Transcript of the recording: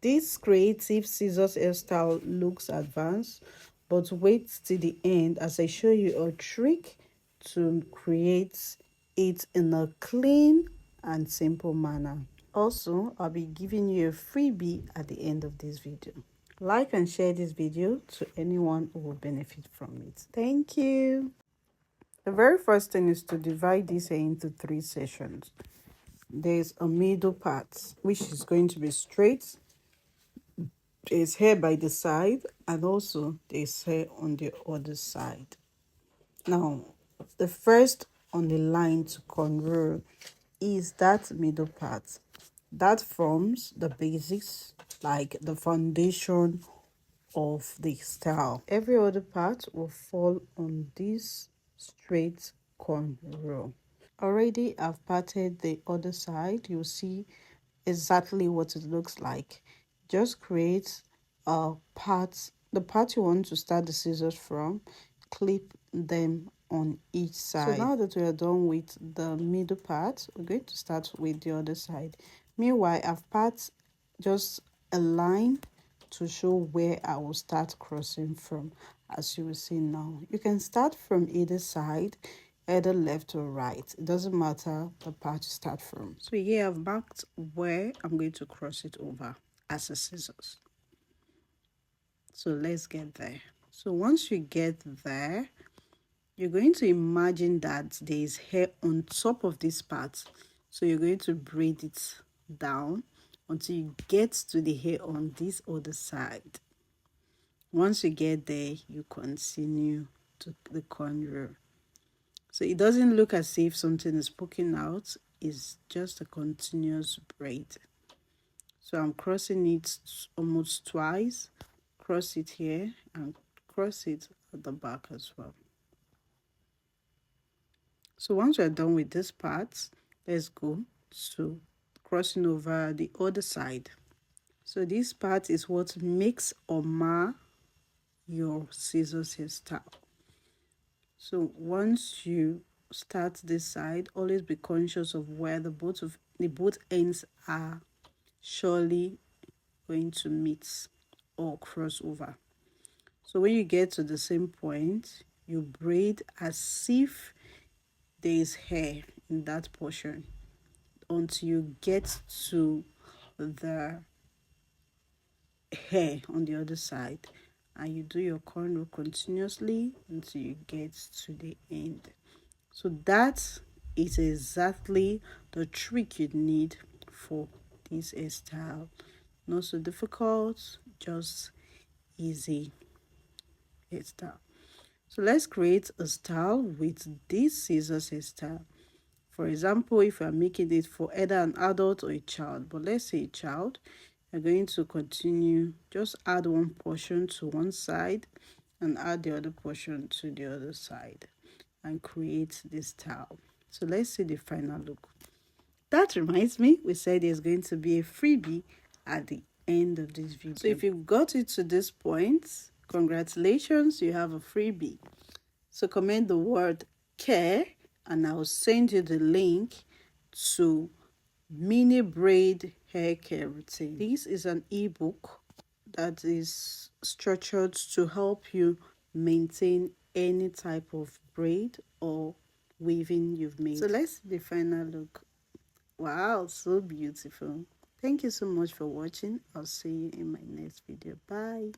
This creative scissors hairstyle looks advanced, but wait till the end as I show you a trick to create it in a clean and simple manner. Also, I'll be giving you a freebie at the end of this video. Like and share this video to anyone who will benefit from it. Thank you. The very first thing is to divide this hair into 3 sections. There's a middle part which is going to be straight. There's hair by the side, and also there's hair on the other side. Now, the first on the line to cornrow is that middle part. That forms the basics, like the foundation of the style. Every other part will fall on this straight cornrow. Already I've parted the other side. You'll see exactly what it looks like. Just create a part, the part you want to start the scissors from, clip them on each side. So now that we are done with the middle part, we're going to start with the other side. Meanwhile, I've part just a line to show where I will start crossing from, as you will see now. You can start from either side, either left or right. It doesn't matter the part you start from. So here I've marked where I'm going to cross it over as a scissors. So let's get there. So once you get there, you're going to imagine that there is hair on top of this part. So you're going to braid it down until you get to the hair on this other side. Once you get there, you continue to the cornrow. So it doesn't look as if something is poking out. It's just a continuous braid. So I'm crossing it almost twice. Cross it here and cross it at the back as well. So once we're done with this part, let's go to crossing over the other side. So this part is what makes or mar your scissors hairstyle. So once you start this side, always be conscious of where the both ends are surely going to meet or cross over. So when you get to the same point, you braid as if there is hair in that portion until you get to the hair on the other side, and you do your cornrow continuously until you get to the end. So that is exactly the trick you need for this hairstyle. Not so difficult, just easy hairstyle. So let's create a style with this scissors hairstyle. For example, if you're making it for either an adult or a child, but let's say a child, you're going to continue, just add one portion to one side and add the other portion to the other side and create this style. So let's see the final look. That reminds me, we said there's going to be a freebie at the end of this video. So if you've got it to this point, congratulations, you have a freebie. So comment the word care and I'll send you the link to mini braid hair care routine. This is an ebook that is structured to help you maintain any type of braid or weaving you've made. So let's see the final look. Wow, so beautiful. Thank you so much for watching. I'll see you in my next video. Bye.